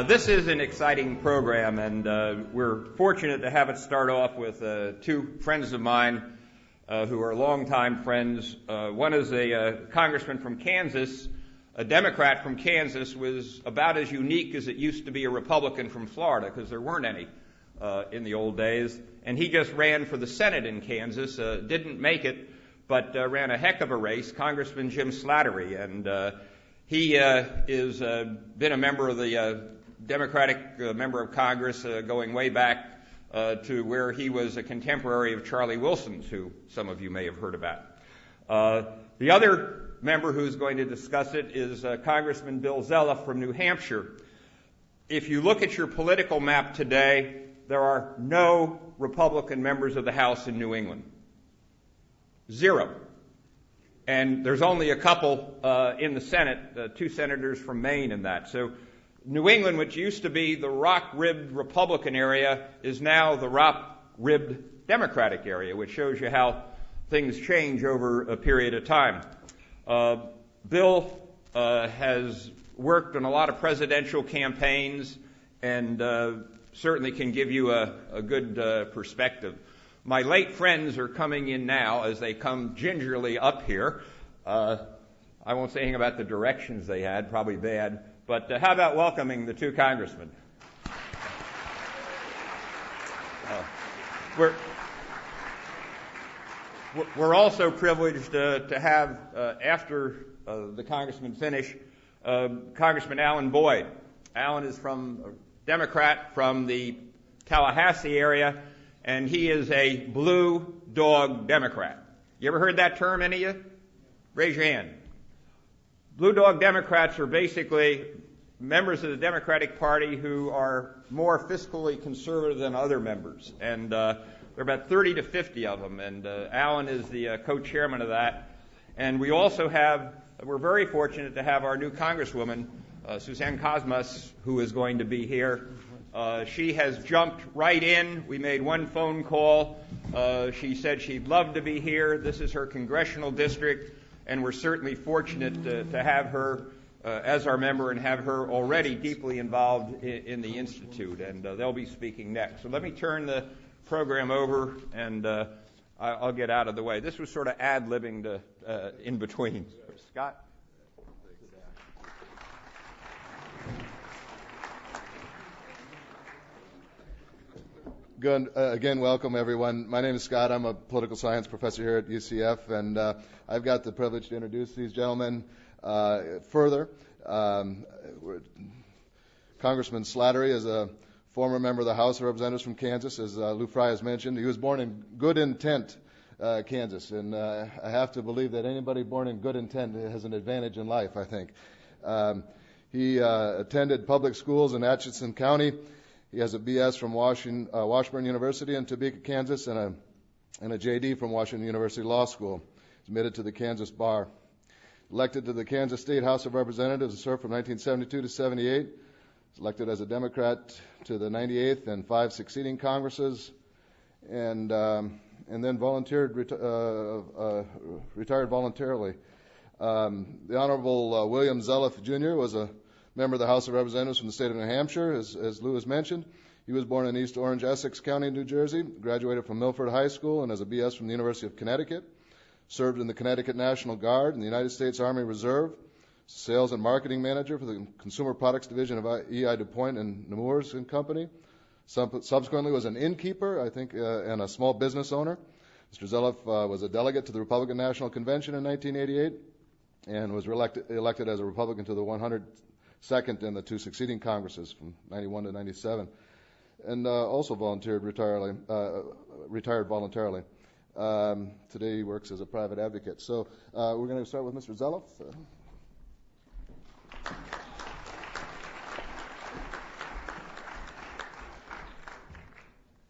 This is an exciting program, and we're fortunate to have it start off with two friends of mine who are longtime friends. One is a congressman from Kansas. A Democrat from Kansas was about as unique as it used to be a Republican from Florida, because there weren't any in the old days. And he just ran for the Senate in Kansas, didn't make it, but ran a heck of a race, Congressman Jim Slattery. And he is been a member of the Democratic member of Congress going way back to where he was a contemporary of Charlie Wilson's, who some of you may have heard about. The other member who's going to discuss it is Congressman Bill Zeliff from New Hampshire. If you look at your political map today, there are no Republican members of the House in New England. Zero. And there's only a couple in the Senate, two senators from Maine in that. So New England, which used to be the rock-ribbed Republican area, is now the rock-ribbed Democratic area, which shows you how things change over a period of time. Bill has worked on a lot of presidential campaigns and certainly can give you a good perspective. My late friends are coming in now as they come gingerly up here. I won't say anything about the directions they had, probably bad, but how about welcoming the two congressmen? We're also privileged to have, after the congressmen finish, Congressman Alan Boyd. Alan is a Democrat from the Tallahassee area, and he is a blue dog Democrat. You ever heard that term, any of you? Raise your hand. Blue dog Democrats are basically members of the Democratic Party who are more fiscally conservative than other members. And there are about 30 to 50 of them, and Alan is the co-chairman of that. And we're very fortunate to have our new Congresswoman, Suzanne Cosmas, who is going to be here. She has jumped right in. We made one phone call. She said she'd love to be here. This is her congressional district, and we're certainly fortunate to have her as our member and have her already deeply involved in the Institute, and they'll be speaking next. So let me turn the program over, and I'll get out of the way. This was sort of ad-libbing in between. Scott? Good. Again, welcome, everyone. My name is Scott. I'm a political science professor here at UCF, and I've got the privilege to introduce these gentlemen further. Congressman Slattery is a former member of the House of Representatives from Kansas, as Lou Frey has mentioned. He was born in Good Intent, Kansas, and I have to believe that anybody born in good intent has an advantage in life, I think. He attended public schools in Atchison County. He has a B.S. from Washburn University in Topeka, Kansas, and a J.D. from Washington University Law School. He's admitted to the Kansas bar. Elected to the Kansas State House of Representatives and served from 1972 to 78. He's elected as a Democrat to the 98th and 5 succeeding Congresses, and then retired voluntarily. The Honorable William Zeliff, Jr. was a member of the House of Representatives from the state of New Hampshire, as Lou has mentioned. He was born in East Orange, Essex County, New Jersey, graduated from Milford High School and has a B.S. from the University of Connecticut, served in the Connecticut National Guard and the United States Army Reserve, sales and marketing manager for the Consumer Products Division of E.I. DuPont and Nemours and Company. Subsequently was an innkeeper, I think, and a small business owner. Mr. Zeliff was a delegate to the Republican National Convention in 1988 and was elected as a Republican to the 102nd in the 2 succeeding Congresses from 91 to 97, and also retired voluntarily. Today he works as a private advocate. So we're going to start with Mr. Zeliff.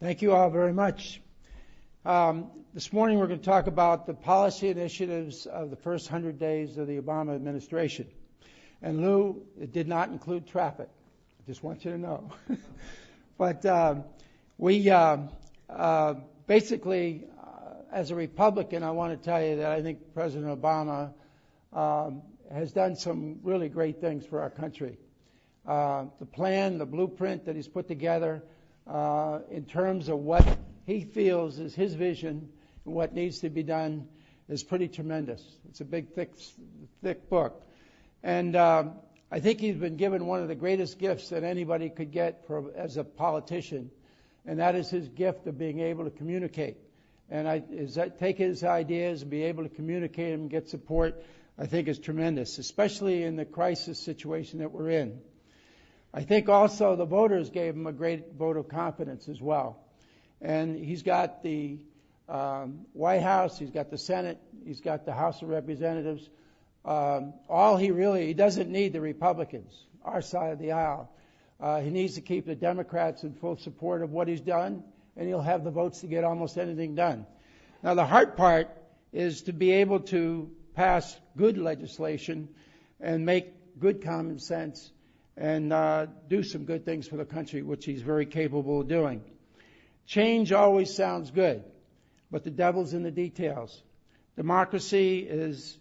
Thank you all very much. This morning we're going to talk about the policy initiatives of the first 100 days of the Obama administration. And Lou, it did not include traffic. I just want you to know. But we basically, as a Republican, I want to tell you that I think President Obama has done some really great things for our country. the plan, the blueprint that he's put together in terms of what he feels is his vision and what needs to be done is pretty tremendous. It's a big, thick book. And I think he's been given one of the greatest gifts that anybody could get as a politician, and that is his gift of being able to communicate. And take his ideas and be able to communicate them and get support, I think is tremendous, especially in the crisis situation that we're in. I think also the voters gave him a great vote of confidence as well. And he's got the White House, he's got the Senate, he's got the House of Representatives. He doesn't need the Republicans, our side of the aisle. He needs to keep the Democrats in full support of what he's done, and he'll have the votes to get almost anything done. Now, the hard part is to be able to pass good legislation and make good common sense and do some good things for the country, which he's very capable of doing. Change always sounds good, but the devil's in the details. Democracy is,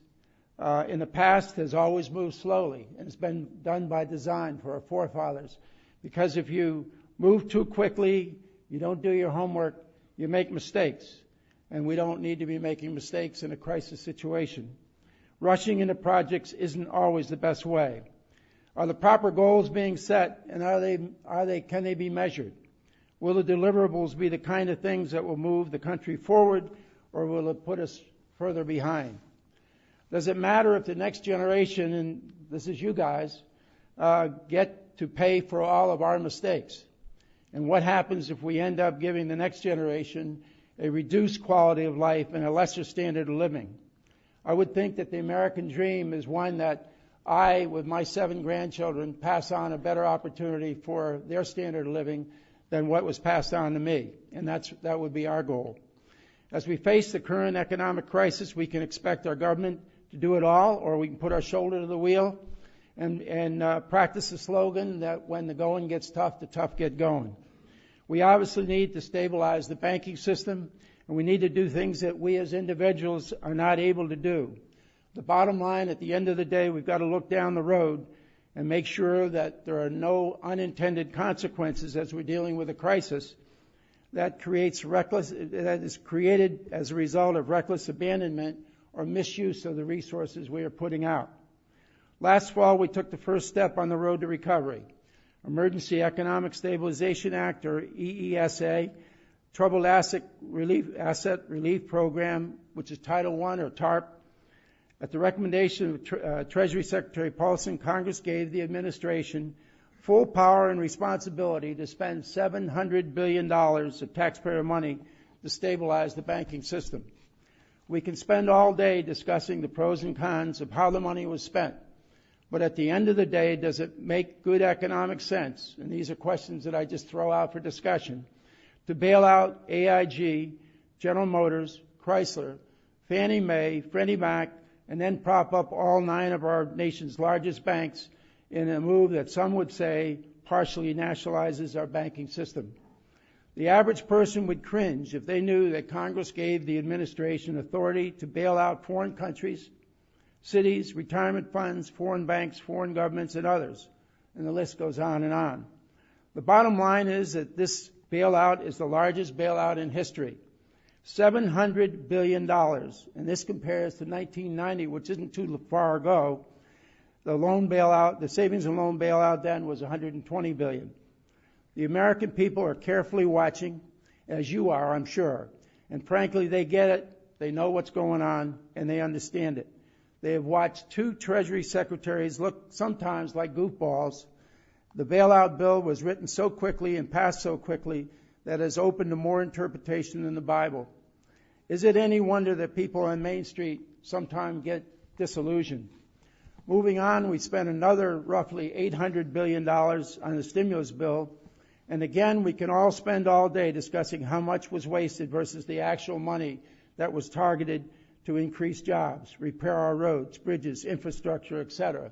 in the past, has always moved slowly, and it's been done by design for our forefathers. Because if you move too quickly, you don't do your homework, you make mistakes. And we don't need to be making mistakes in a crisis situation. Rushing into projects isn't always the best way. Are the proper goals being set, and can they be measured? Will the deliverables be the kind of things that will move the country forward, or will it put us further behind? Does it matter if the next generation, and this is you guys, get to pay for all of our mistakes? And what happens if we end up giving the next generation a reduced quality of life and a lesser standard of living? I would think that the American dream is one that I, with my 7 grandchildren, pass on a better opportunity for their standard of living than what was passed on to me. And that would be our goal. As we face the current economic crisis, we can expect our government to do it all, or we can put our shoulder to the wheel and practice the slogan that when the going gets tough, the tough get going. We obviously need to stabilize the banking system, and we need to do things that we as individuals are not able to do. The bottom line, at the end of the day, we've got to look down the road and make sure that there are no unintended consequences as we're dealing with a crisis that is created as a result of reckless abandonment or misuse of the resources we are putting out. Last fall, we took the first step on the road to recovery. Emergency Economic Stabilization Act, or EESA, Troubled Asset Relief Program, which is Title I, or TARP. At the recommendation of Treasury Secretary Paulson, Congress gave the administration full power and responsibility to spend $700 billion of taxpayer money to stabilize the banking system. We can spend all day discussing the pros and cons of how the money was spent. But at the end of the day, does it make good economic sense? And these are questions that I just throw out for discussion. To bail out AIG, General Motors, Chrysler, Fannie Mae, Freddie Mac, and then prop up all 9 of our nation's largest banks in a move that some would say partially nationalizes our banking system. The average person would cringe if they knew that Congress gave the administration authority to bail out foreign countries, cities, retirement funds, foreign banks, foreign governments, and others. And the list goes on and on. The bottom line is that this bailout is the largest bailout in history. $700 billion. And this compares to 1990, which isn't too far ago. The savings and loan bailout then was $120 billion. The American people are carefully watching, as you are, I'm sure. And frankly, they get it. They know what's going on, and they understand it. They have watched 2 Treasury secretaries look sometimes like goofballs. The bailout bill was written so quickly and passed so quickly that is open to more interpretation than the Bible. Is it any wonder that people on Main Street sometimes get disillusioned? Moving on, we spent another roughly $800 billion on the stimulus bill. And again, we can all spend all day discussing how much was wasted versus the actual money that was targeted to increase jobs, repair our roads, bridges, infrastructure, etc.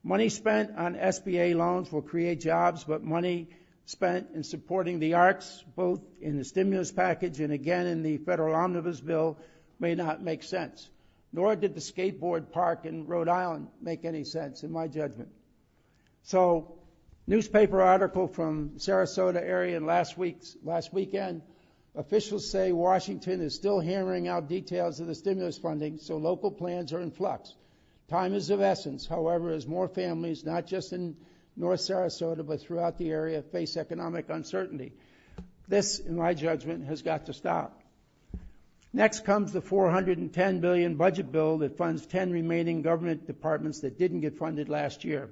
Money spent on SBA loans will create jobs, but money spent in supporting the arts, both in the stimulus package and again in the federal Omnibus Bill, may not make sense. Nor did the skateboard park in Rhode Island make any sense, in my judgment. So, newspaper article from Sarasota area last weekend, officials say Washington is still hammering out details of the stimulus funding, so local plans are in flux. Time is of essence, however, as more families, not just in North Sarasota, but throughout the area, face economic uncertainty. This, in my judgment, has got to stop. Next comes the $410 billion budget bill that funds 10 remaining government departments that didn't get funded last year.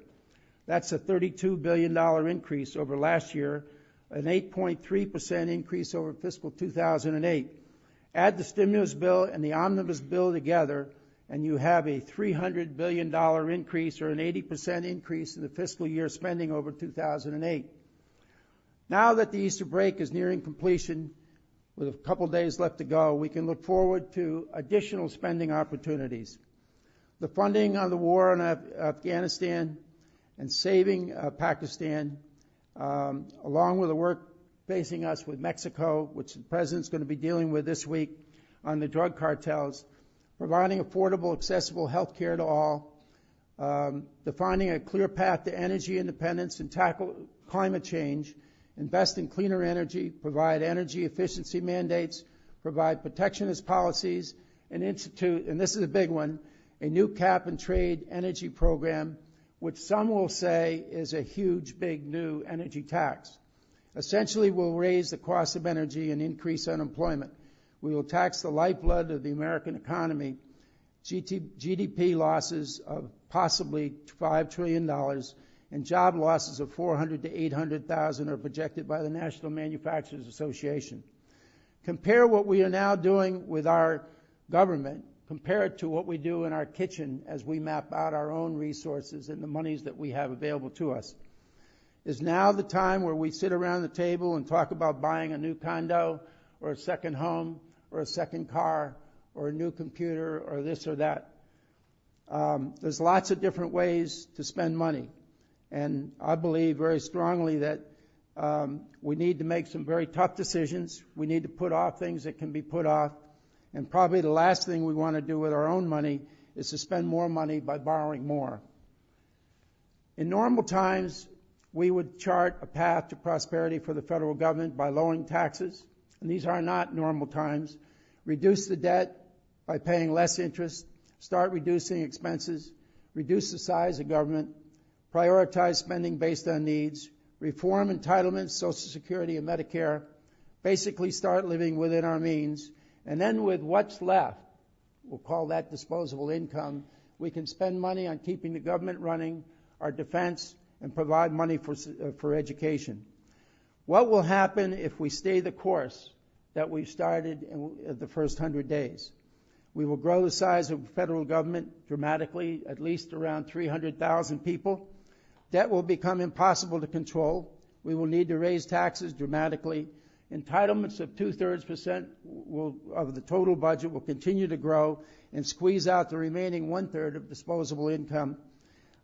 That's a $32 billion increase over last year, an 8.3% increase over fiscal 2008. Add the stimulus bill and the Omnibus Bill together, and you have a $300 billion increase, or an 80% increase in the fiscal year spending over 2008. Now that the Easter break is nearing completion, with a couple days left to go, we can look forward to additional spending opportunities. The funding on the war in Afghanistan and saving Pakistan, along with the work facing us with Mexico, which the President's going to be dealing with this week on the drug cartels, providing affordable, accessible health care to all, defining a clear path to energy independence and tackle climate change, invest in cleaner energy, provide energy efficiency mandates, provide protectionist policies, and institute, and this is a big one, a new cap and trade energy program, which some will say is a huge, big new energy tax. Essentially, we'll raise the cost of energy and increase unemployment. We will tax the lifeblood of the American economy, GDP losses of possibly $5 trillion, and job losses of 400 to 800,000 are projected by the National Manufacturers Association. Compare what we are now doing with our government, compare it to what we do in our kitchen as we map out our own resources and the monies that we have available to us. Is now the time where we sit around the table and talk about buying a new condo or a second home or a second car or a new computer or this or that? There's lots of different ways to spend money. And I believe very strongly that we need to make some very tough decisions. We need to put off things that can be put off. And probably the last thing we want to do with our own money is to spend more money by borrowing more. In normal times, we would chart a path to prosperity for the federal government by lowering taxes. And these are not normal times. Reduce the debt by paying less interest. Start reducing expenses. Reduce the size of government. Prioritize spending based on needs, reform entitlements, Social Security and Medicare, basically start living within our means, and then with what's left, we'll call that disposable income, we can spend money on keeping the government running, our defense, and provide money for education. What will happen if we stay the course that we started in the first 100 days? We will grow the size of the federal government dramatically, at least around 300,000 people. Debt will become impossible to control. We will need to raise taxes dramatically. Entitlements of 2/3% of the total budget will continue to grow and squeeze out the remaining 1/3 of disposable income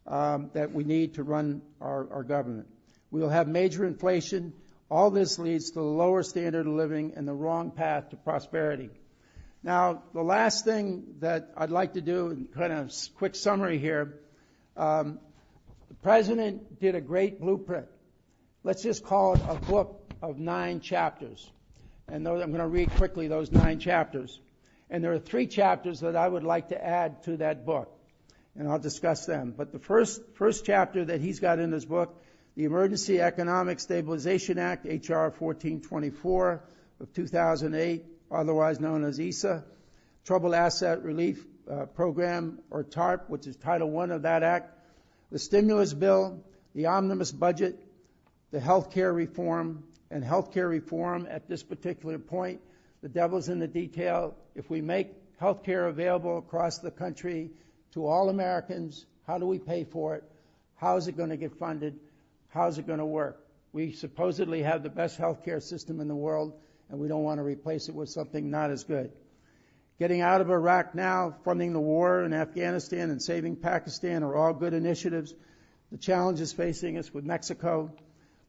that we need to run our government. We will have major inflation. All this leads to a lower standard of living and the wrong path to prosperity. Now, the last thing that I'd like to do, in kind of quick summary here, the President did a great blueprint. Let's just call it a book of 9 chapters. And I'm going to read quickly those 9 chapters. And there are 3 chapters that I would like to add to that book. And I'll discuss them. But the first chapter that he's got in his book, the Emergency Economic Stabilization Act, H.R. 1424 of 2008, otherwise known as ESA, Troubled Asset Relief Program, or TARP, which is Title I of that act, the stimulus bill, the omnibus budget, the health care reform, and health care reform at this particular point, the devil's in the detail. If we make health care available across the country to all Americans, how do we pay for it? How is it going to get funded? How is it going to work? We supposedly have the best health care system in the world, and we don't want to replace it with something not as good. Getting out of Iraq now, funding the war in Afghanistan, and saving Pakistan are all good initiatives. The challenges facing us with Mexico,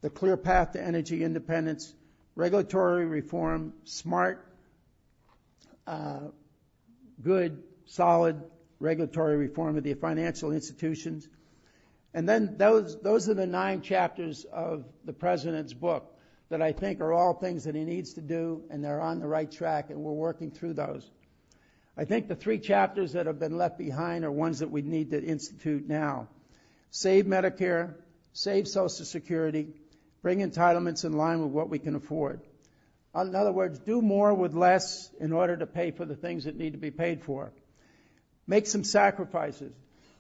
the clear path to energy independence, regulatory reform, smart, good, solid regulatory reform of the financial institutions, And then those are the 9 chapters of the president's book that I think are all things that he needs to do, and they're on the right track, and we're working through those. I think the 3 chapters that have been left behind are ones that we need to institute now. Save Medicare, save Social Security, bring entitlements in line with what we can afford. In other words, do more with less in order to pay for the things that need to be paid for. Make some sacrifices.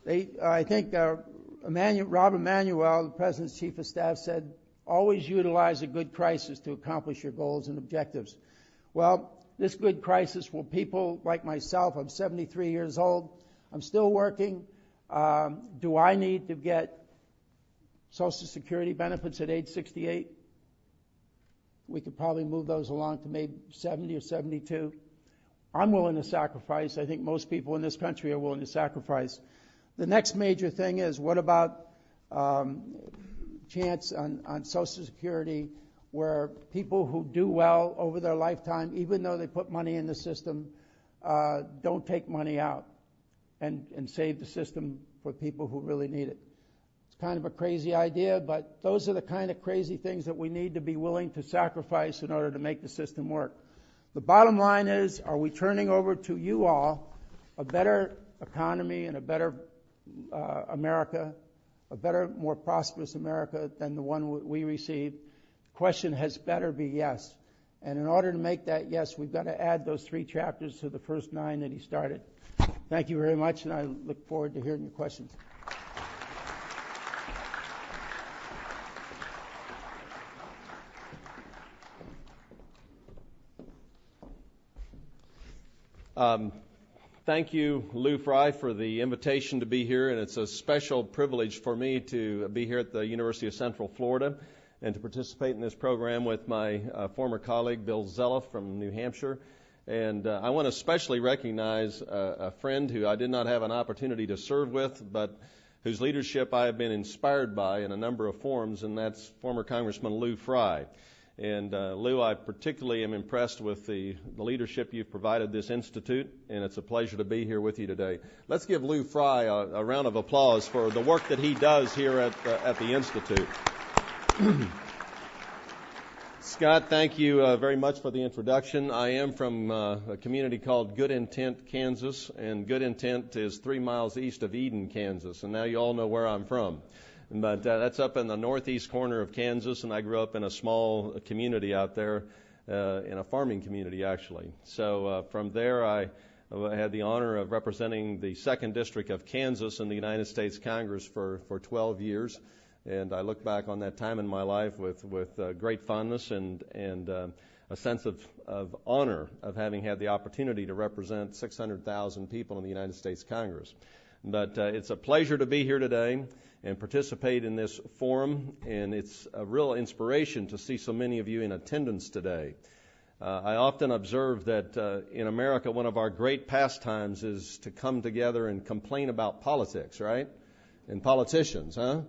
I think Robert Emanuel, the President's Chief of Staff, said, always utilize a good crisis to accomplish your goals and objectives. Well, this good crisis for people like myself, I'm 73 years old, I'm still working. Do I need to get Social Security benefits at age 68? We could probably move those along to maybe 70 or 72. I'm willing to sacrifice. I think most people in this country are willing to sacrifice. The next major thing is, what about chance on Social Security, where people who do well over their lifetime, even though they put money in the system, don't take money out and save the system for people who really need it. It's kind of a crazy idea, but those are the kind of crazy things that we need to be willing to sacrifice in order to make the system work. The bottom line is, are we turning over to you all a better economy and a better America, a better, more prosperous America than the one we received? The question has better be yes. And in order to make that yes, we've got to add those 3 chapters to the first 9 that he started. Thank you very much, and I look forward to hearing your questions. Thank you, Lou Frey, for the invitation to be here, and it's a special privilege for me to be here at the University of Central Florida and to participate in this program with my former colleague, Bill Zeliff from New Hampshire. And I want to especially recognize a friend who I did not have an opportunity to serve with, but whose leadership I have been inspired by in a number of forms, and that's former Congressman Lou Frey. And Lou, I particularly am impressed with the leadership you've provided this institute, and it's a pleasure to be here with you today. Let's give Lou Frey a round of applause for the work that he does here at the institute. Scott, thank you very much for the introduction. I am from a community called Good Intent, Kansas, and Good Intent is 3 miles east of Eden, Kansas, and now you all know where I'm from. But that's up in the northeast corner of Kansas, and I grew up in a small community out there, in a farming community, actually. So from there, I had the honor of representing the 2nd District of Kansas in the United States Congress for 12 years. And I look back on that time in my life with great fondness and a sense of honor of having had the opportunity to represent 600,000 people in the United States Congress. But it's a pleasure to be here today and participate in this forum, and it's a real inspiration to see so many of you in attendance today. I often observe that in America, one of our great pastimes is to come together and complain about politics, right? And politicians, huh?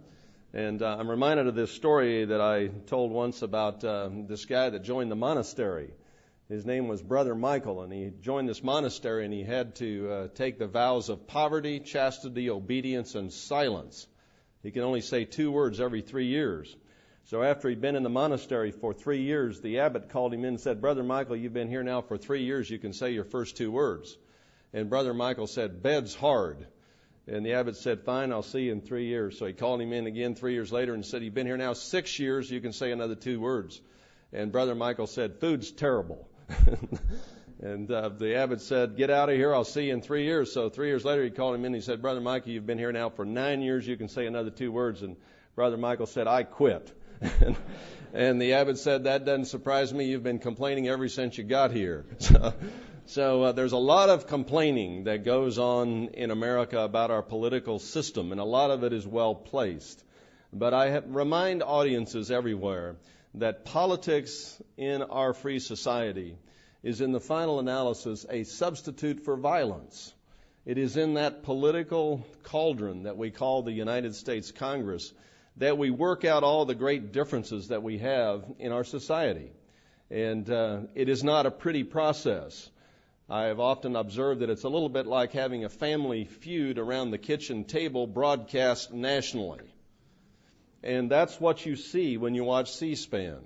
And I'm reminded of this story that I told once about this guy that joined the monastery. His name was Brother Michael, and he joined this monastery, and he had to take the vows of poverty, chastity, obedience, and silence. He can only say 2 words every 3 years. So after he'd been in the monastery for 3 years, the abbot called him in and said, "Brother Michael, you've been here now for 3 years. You can say your first 2 words." And Brother Michael said, "Bed's hard." And the abbot said, "Fine, I'll see you in 3 years." So he called him in again 3 years later and said, "You've been here now 6 years. You can say another 2 words." And Brother Michael said, "Food's terrible." And the abbot said, "Get out of here. I'll see you in 3 years." So 3 years later, he called him in and he said, "Brother Michael, you've been here now for 9 years. You can say another 2 words." And Brother Michael said, "I quit." And the abbot said, "That doesn't surprise me. You've been complaining ever since you got here." So there's a lot of complaining that goes on in America about our political system, and a lot of it is well placed. But I remind audiences everywhere that politics in our free society is in the final analysis a substitute for violence. It is in that political cauldron that we call the United States Congress that we work out all the great differences that we have in our society. And it is not a pretty process. I have often observed that it's a little bit like having a family feud around the kitchen table broadcast nationally. And that's what you see when you watch C-SPAN,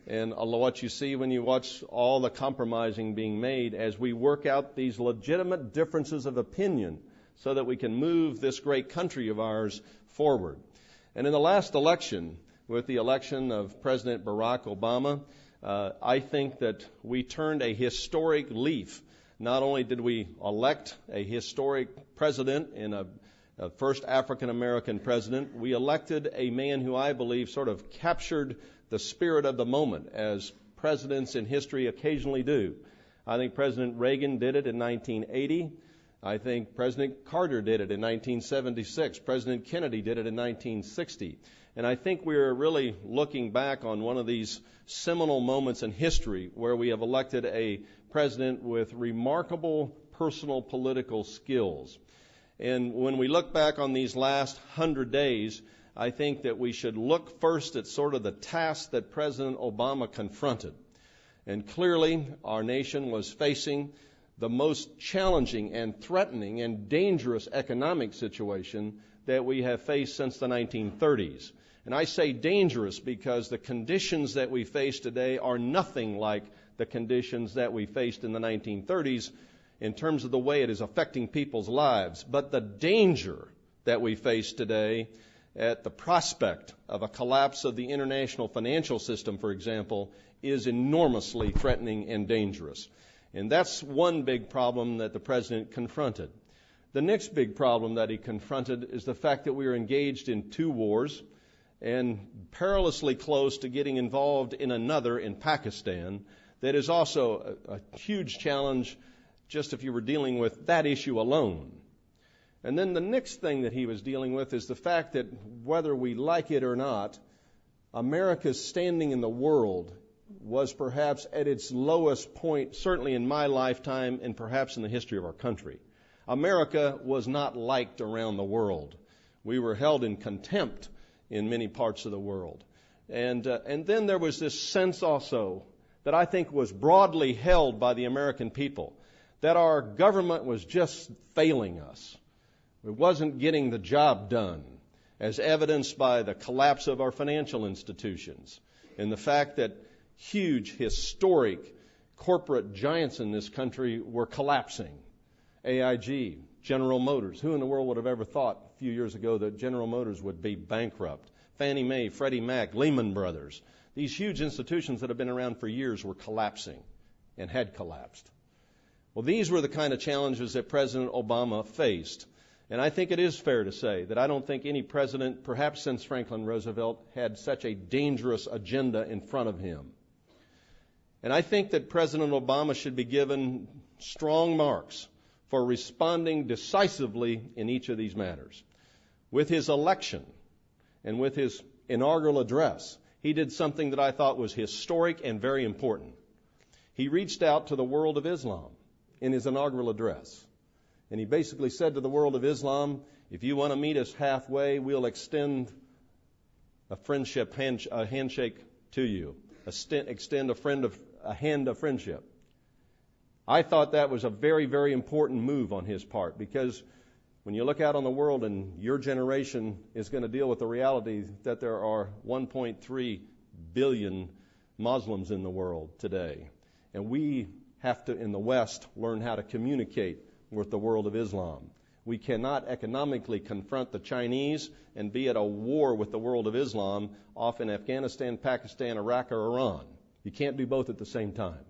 and what you see when you watch all the compromising being made as we work out these legitimate differences of opinion so that we can move this great country of ours forward. And in the last election, with the election of President Barack Obama, I think that we turned a historic leaf. Not only did we elect a historic president and a first African-American president, we elected a man who I believe sort of captured the spirit of the moment, as presidents in history occasionally do. I think President Reagan did it in 1980. I think President Carter did it in 1976. President Kennedy did it in 1960. And I think we're really looking back on one of these seminal moments in history where we have elected a president with remarkable personal political skills. And when we look back on these last 100 days, I think that we should look first at sort of the task that President Obama confronted. And clearly, our nation was facing the most challenging and threatening and dangerous economic situation that we have faced since the 1930s. And I say dangerous because the conditions that we face today are nothing like the conditions that we faced in the 1930s in terms of the way it is affecting people's lives. But the danger that we face today at the prospect of a collapse of the international financial system, for example, is enormously threatening and dangerous. And that's one big problem that the president confronted. The next big problem that he confronted is the fact that we are engaged in two wars and perilously close to getting involved in another in Pakistan that is also a huge challenge just if you were dealing with that issue alone. And then the next thing that he was dealing with is the fact that whether we like it or not, America's standing in the world was perhaps at its lowest point, certainly in my lifetime and perhaps in the history of our country. America was not liked around the world. We were held in contempt in many parts of the world. And then there was this sense also that I think was broadly held by the American people, that our government was just failing us. It wasn't getting the job done, as evidenced by the collapse of our financial institutions and the fact that huge, historic corporate giants in this country were collapsing. AIG, General Motors. Who in the world would have ever thought a few years ago that General Motors would be bankrupt? Fannie Mae, Freddie Mac, Lehman Brothers. These huge institutions that have been around for years were collapsing and had collapsed. Well, these were the kind of challenges that President Obama faced. And I think it is fair to say that I don't think any president, perhaps since Franklin Roosevelt, had such a dangerous agenda in front of him. And I think that President Obama should be given strong marks for responding decisively in each of these matters. With his election and with his inaugural address, he did something that I thought was historic and very important. He reached out to the world of Islam in his inaugural address. And he basically said to the world of Islam, if you want to meet us halfway, we'll extend a handshake to you, extend a hand of friendship. I thought that was a very, very important move on his part, because when you look out on the world and your generation is going to deal with the reality that there are 1.3 billion Muslims in the world today, and we have to, in the West, learn how to communicate with the world of Islam. We cannot economically confront the Chinese and be at a war with the world of Islam off in Afghanistan, Pakistan, Iraq, or Iran. You can't do both at the same time.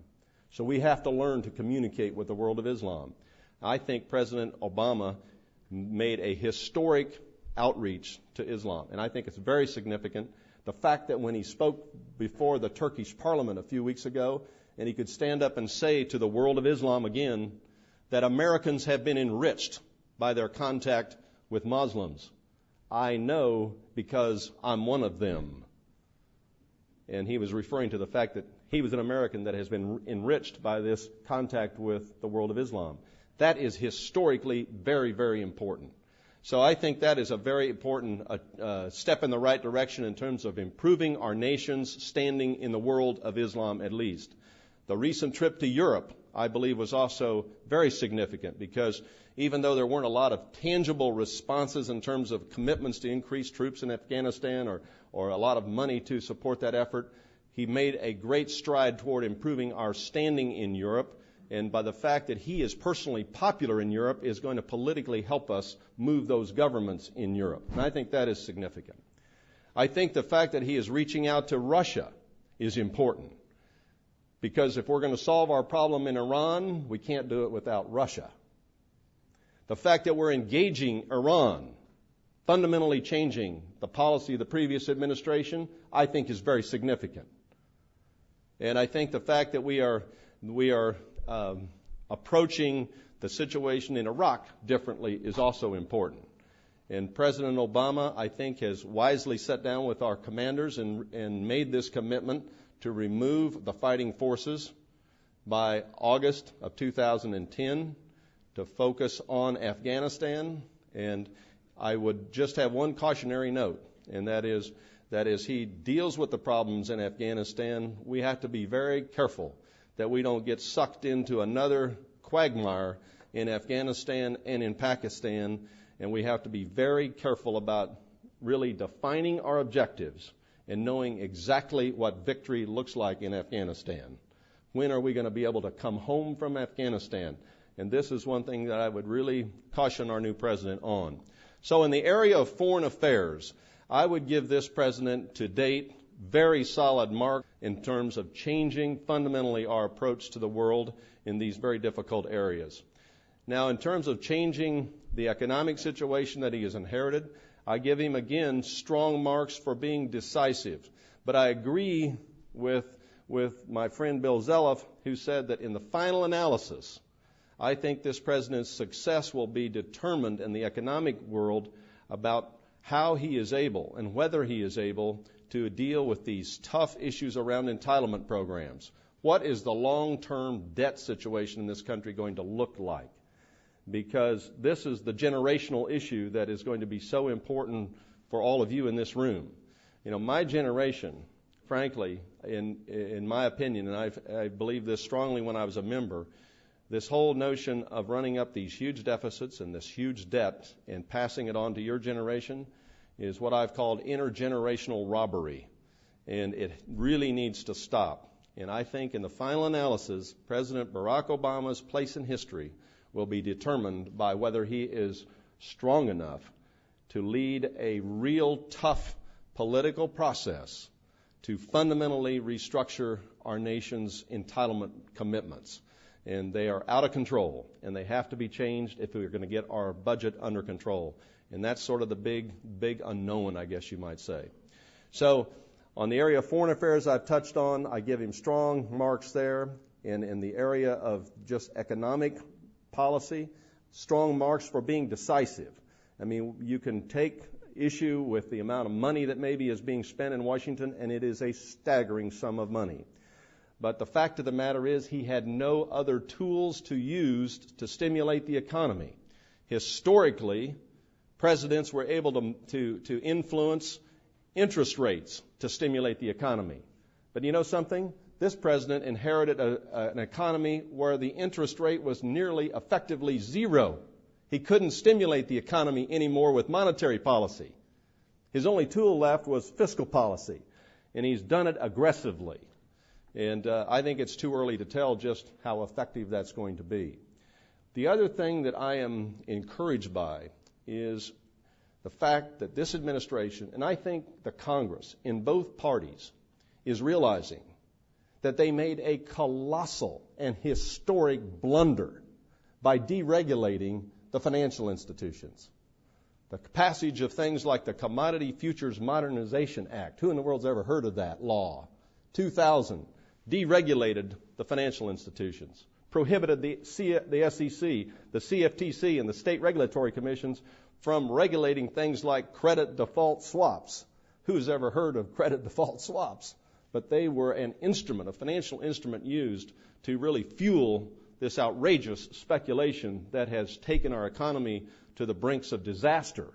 So we have to learn to communicate with the world of Islam. I think President Obama made a historic outreach to Islam, and I think it's very significant. The fact that when he spoke before the Turkish parliament a few weeks ago, and he could stand up and say to the world of Islam again that Americans have been enriched by their contact with Muslims. I know because I'm one of them. And he was referring to the fact that he was an American that has been enriched by this contact with the world of Islam. That is historically very, very important. So I think that is a very important step in the right direction in terms of improving our nation's standing in the world of Islam, at least. The recent trip to Europe I believe, was also very significant, because even though there weren't a lot of tangible responses in terms of commitments to increase troops in Afghanistan or a lot of money to support that effort, he made a great stride toward improving our standing in Europe. And by the fact that he is personally popular in Europe is going to politically help us move those governments in Europe. And I think that is significant. I think the fact that he is reaching out to Russia is important, because if we're going to solve our problem in Iran, we can't do it without Russia. The fact that we're engaging Iran, fundamentally changing the policy of the previous administration, I think is very significant. And I think the fact that we are approaching the situation in Iraq differently is also important. And President Obama, I think, has wisely sat down with our commanders and made this commitment to remove the fighting forces by August of 2010 to focus on Afghanistan. And I would just have one cautionary note, and that is that as he deals with the problems in Afghanistan, we have to be very careful that we don't get sucked into another quagmire in Afghanistan and in Pakistan, and we have to be very careful about really defining our objectives and knowing exactly what victory looks like in Afghanistan. When are we going to be able to come home from Afghanistan? And this is one thing that I would really caution our new president on. So in the area of foreign affairs, I would give this president to date very solid mark in terms of changing fundamentally our approach to the world in these very difficult areas. Now, in terms of changing the economic situation that he has inherited, I give him again strong marks for being decisive. But I agree with my friend Bill Zeliff, who said that in the final analysis, I think this president's success will be determined in the economic world about how he is able and whether he is able to deal with these tough issues around entitlement programs. What is the long-term debt situation in this country going to look like? Because this is the generational issue that is going to be so important for all of you in this room. You know, my generation, frankly, in my opinion, and I believe this strongly when I was a member, this whole notion of running up these huge deficits and this huge debt and passing it on to your generation is what I've called intergenerational robbery. And it really needs to stop. And I think in the final analysis, President Barack Obama's place in history will be determined by whether he is strong enough to lead a real tough political process to fundamentally restructure our nation's entitlement commitments. And they are out of control, and they have to be changed if we're going to get our budget under control. And that's sort of the big unknown, I guess you might say. So on the area of foreign affairs I've touched on, I give him strong marks there. And in the area of just economic policy, strong marks for being decisive. I mean, you can take issue with the amount of money that maybe is being spent in Washington, and it is a staggering sum of money. But the fact of the matter is he had no other tools to use to stimulate the economy. Historically, presidents were able to influence interest rates to stimulate the economy. But you know something? This president inherited an economy where the interest rate was nearly effectively zero. He couldn't stimulate the economy anymore with monetary policy. His only tool left was fiscal policy, and he's done it aggressively. And I think it's too early to tell just how effective that's going to be. The other thing that I am encouraged by is the fact that this administration, and I think the Congress in both parties, is realizing that they made a colossal and historic blunder by deregulating the financial institutions. The passage of things like the Commodity Futures Modernization Act. Who in the world's ever heard of that law? 2000. Deregulated the financial institutions, prohibited the SEC, the CFTC, and the state regulatory commissions from regulating things like credit default swaps. Who's ever heard of credit default swaps? But they were an instrument, a financial instrument used to really fuel this outrageous speculation that has taken our economy to the brinks of disaster.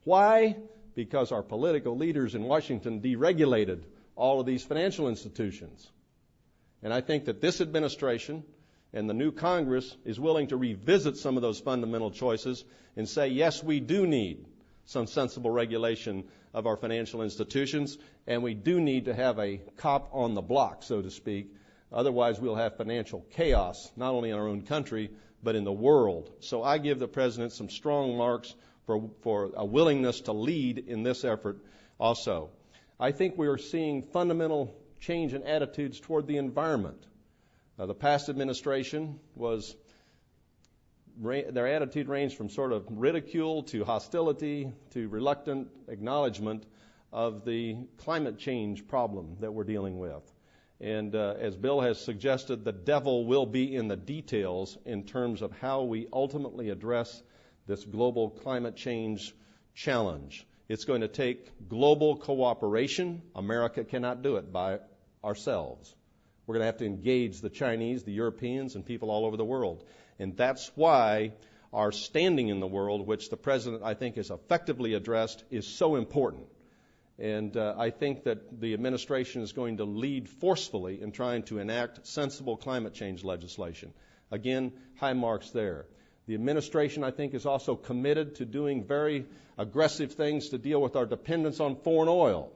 Why? Because our political leaders in Washington deregulated all of these financial institutions. And I think that this administration and the new Congress is willing to revisit some of those fundamental choices and say, yes, we do need some sensible regulation of our financial institutions, and we do need to have a cop on the block, so to speak. Otherwise, we'll have financial chaos, not only in our own country, but in the world. So I give the President some strong marks for a willingness to lead in this effort also. I think we are seeing fundamental change in attitudes toward the environment. The past administration their attitude ranged from sort of ridicule to hostility to reluctant acknowledgement of the climate change problem that we're dealing with. And as Bill has suggested, the devil will be in the details in terms of how we ultimately address this global climate change challenge. It's going to take global cooperation. America cannot do it by ourselves. We're going to have to engage the Chinese, the Europeans, and people all over the world. And that's why our standing in the world, which the President, I think, has effectively addressed, is so important. And I think that the administration is going to lead forcefully in trying to enact sensible climate change legislation. Again, high marks there. The administration, I think, is also committed to doing very aggressive things to deal with our dependence on foreign oil,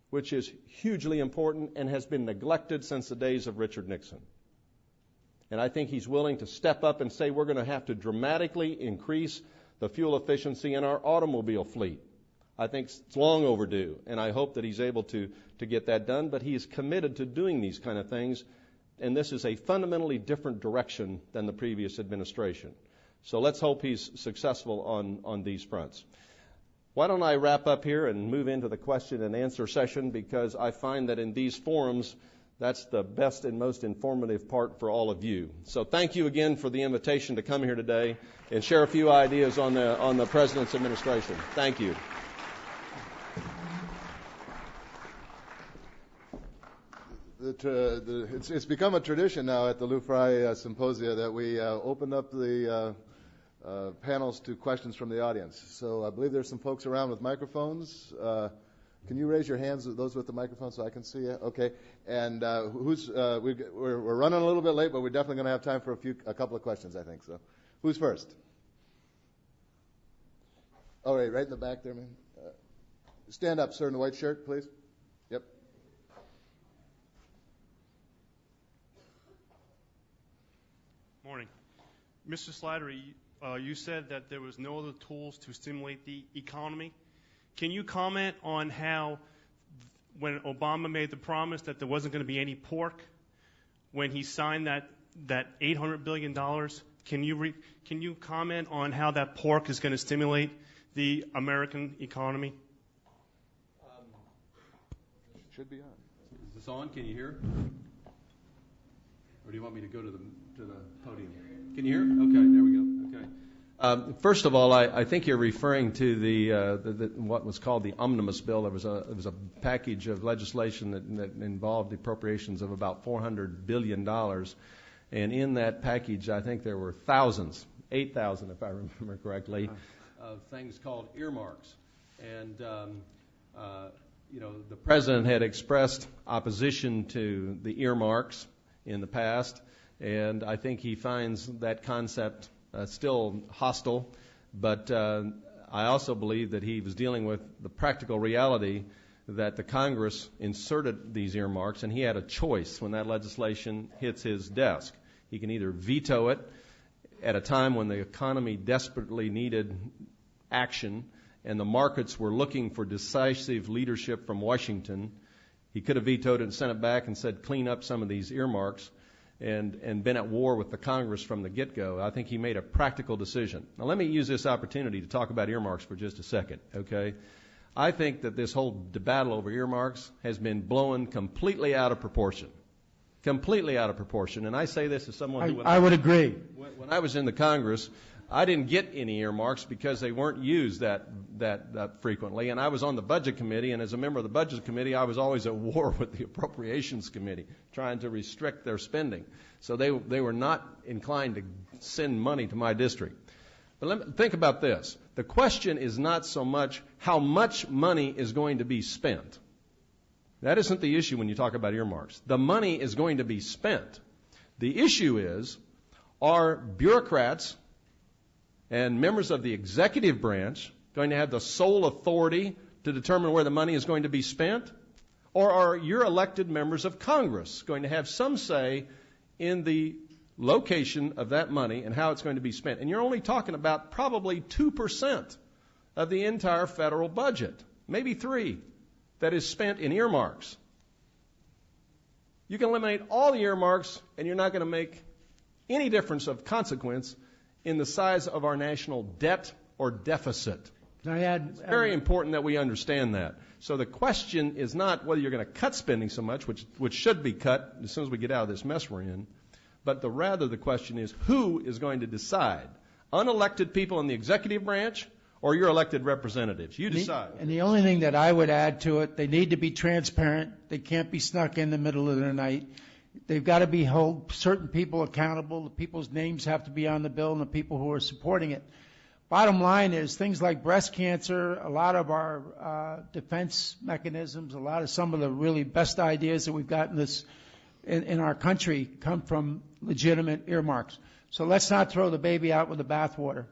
which is hugely important and has been neglected since the days of Richard Nixon. And I think he's willing to step up and say we're going to have to dramatically increase the fuel efficiency in our automobile fleet. I think it's long overdue, and I hope that he's able to get that done. But he is committed to doing these kind of things, and this is a fundamentally different direction than the previous administration. So let's hope he's successful on these fronts. Why don't I wrap up here and move into the question and answer session, because I find that in these forums, that's the best and most informative part for all of you. So thank you again for the invitation to come here today and share a few ideas on the President's administration. Thank you. It's become a tradition now at the Lou Frey Symposia that we open up the panels to questions from the audience. So I believe there's some folks around with microphones. Can you raise your hands, those with the microphone, so I can see you? Okay. And we're running a little bit late, but we're definitely going to have time for a couple of questions, I think. So who's first? All right, right in the back there, man. Stand up, sir, in the white shirt, please. Yep. Morning. Mr. Slattery, you said that there was no other tools to stimulate the economy. Can you comment on how, when Obama made the promise that there wasn't going to be any pork, when he signed that $800 billion, can you comment on how that pork is going to stimulate the American economy? Should be on. Is this on? Can you hear? Or do you want me to go to the podium? Can you hear? Okay, there we go. Okay. First of all, I think you're referring to the what was called the Omnibus Bill. There was a package of legislation that involved appropriations of about $400 billion. And in that package, I think there were thousands, 8,000 if I remember correctly, of things called earmarks. And, the President had expressed opposition to the earmarks in the past, and I think he finds that concept still hostile, but I also believe that he was dealing with the practical reality that the Congress inserted these earmarks, and he had a choice when that legislation hits his desk. He can either veto it at a time when the economy desperately needed action and the markets were looking for decisive leadership from Washington. He could have vetoed it and sent it back and said, clean up some of these earmarks, and been at war with the Congress from the get-go. I think he made a practical decision. Now, let me use this opportunity to talk about earmarks for just a second, okay? I think that this whole battle over earmarks has been blown completely out of proportion. Completely out of proportion. And I say this as someone who... I would agree. When I was in the Congress, I didn't get any earmarks because they weren't used that frequently. And I was on the Budget Committee, and as a member of the Budget Committee, I was always at war with the Appropriations Committee, trying to restrict their spending. So they were not inclined to send money to my district. But think about this. The question is not so much how much money is going to be spent. That isn't the issue when you talk about earmarks. The money is going to be spent. The issue is, are bureaucrats and members of the executive branch going to have the sole authority to determine where the money is going to be spent? Or are your elected members of Congress going to have some say in the location of that money and how it's going to be spent? And you're only talking about probably 2% of the entire federal budget, maybe 3%, that is spent in earmarks. You can eliminate all the earmarks, and you're not going to make any difference of consequence in the size of our national debt or deficit. Can I add? It's very important that we understand that. So the question is not whether you're going to cut spending so much, which should be cut as soon as we get out of this mess we're in, but rather the question is who is going to decide? Unelected people in the executive branch or your elected representatives? You decide. And the only thing that I would add to it, they need to be transparent. They can't be snuck in the middle of the night. They've got to hold certain people accountable. The people's names have to be on the bill and the people who are supporting it. Bottom line is things like breast cancer, a lot of our defense mechanisms, some of the really best ideas that we've got in our country come from legitimate earmarks. So let's not throw the baby out with the bathwater.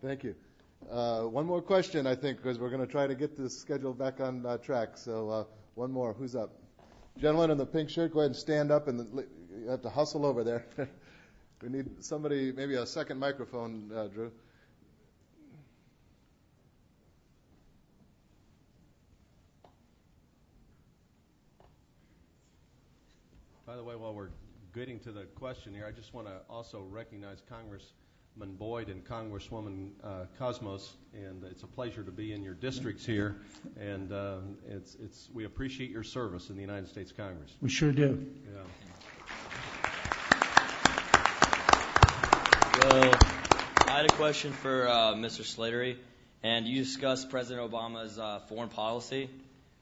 Thank you. One more question, I think, because we're going to try to get this schedule back on track. So one more. Who's up? Gentleman in the pink shirt, go ahead and stand up, and you have to hustle over there. We need somebody, maybe a second microphone, Drew. By the way, while we're getting to the question here, I just want to also recognize Congressman Boyd and Congresswoman Cosmos, and it's a pleasure to be in your districts here, and we appreciate your service in the United States Congress. We sure do. Yeah. So, I had a question for Mr. Slattery, and you discussed President Obama's foreign policy.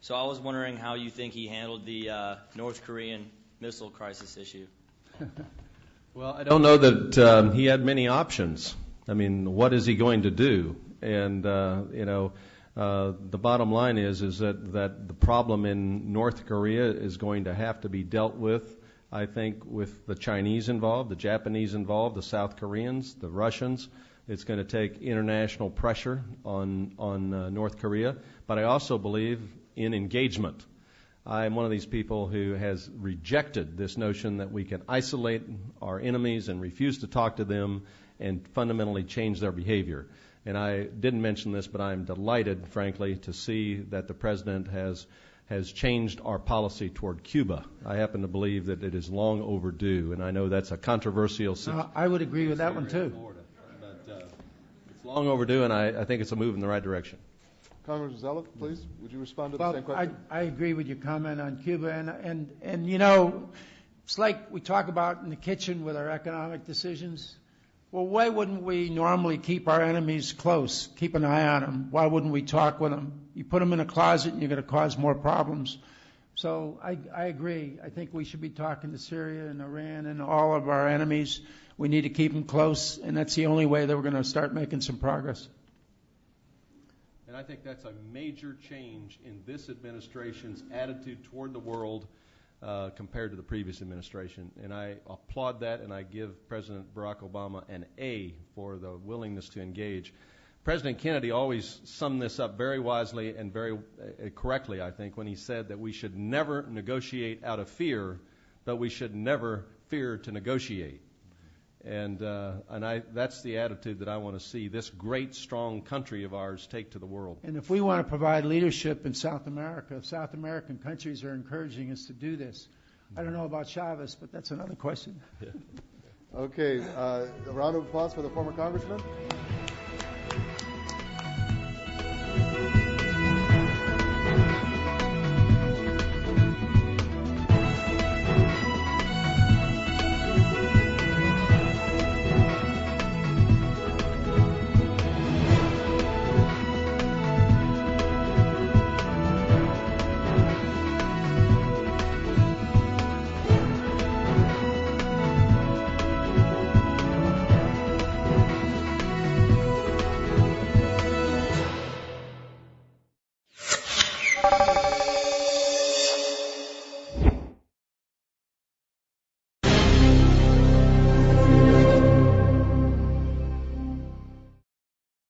So I was wondering how you think he handled the North Korean missile crisis issue. Well, I don't know that he had many options. I mean, what is he going to do? And the bottom line is that the problem in North Korea is going to have to be dealt with, I think, with the Chinese involved, the Japanese involved, the South Koreans, the Russians. It's going to take international pressure on North Korea. But I also believe in engagement. I am one of these people who has rejected this notion that we can isolate our enemies and refuse to talk to them and fundamentally change their behavior. And I didn't mention this, but I'm delighted, frankly, to see that the President has changed our policy toward Cuba. I happen to believe that it is long overdue, and I know that's a controversial situation. I would agree with that one, too. But it's long overdue, and I think it's a move in the right direction. Congressman Zeliff, please, would you respond to the same question? I agree with your comment on Cuba, and it's like we talk about in the kitchen with our economic decisions. Well, why wouldn't we normally keep our enemies close, keep an eye on them? Why wouldn't we talk with them? You put them in a closet and you're going to cause more problems. So I agree. I think we should be talking to Syria and Iran and all of our enemies. We need to keep them close, and that's the only way that we're going to start making some progress. And I think that's a major change in this administration's attitude toward the world compared to the previous administration. And I applaud that, and I give President Barack Obama an A for the willingness to engage. President Kennedy always summed this up very wisely and very correctly, I think, when he said that we should never negotiate out of fear, but we should never fear to negotiate. And that's the attitude that I want to see this great, strong country of ours take to the world. And if we want to provide leadership in South America, South American countries are encouraging us to do this. I don't know about Chavez, but that's another question. Okay, a round of applause for the former congressman.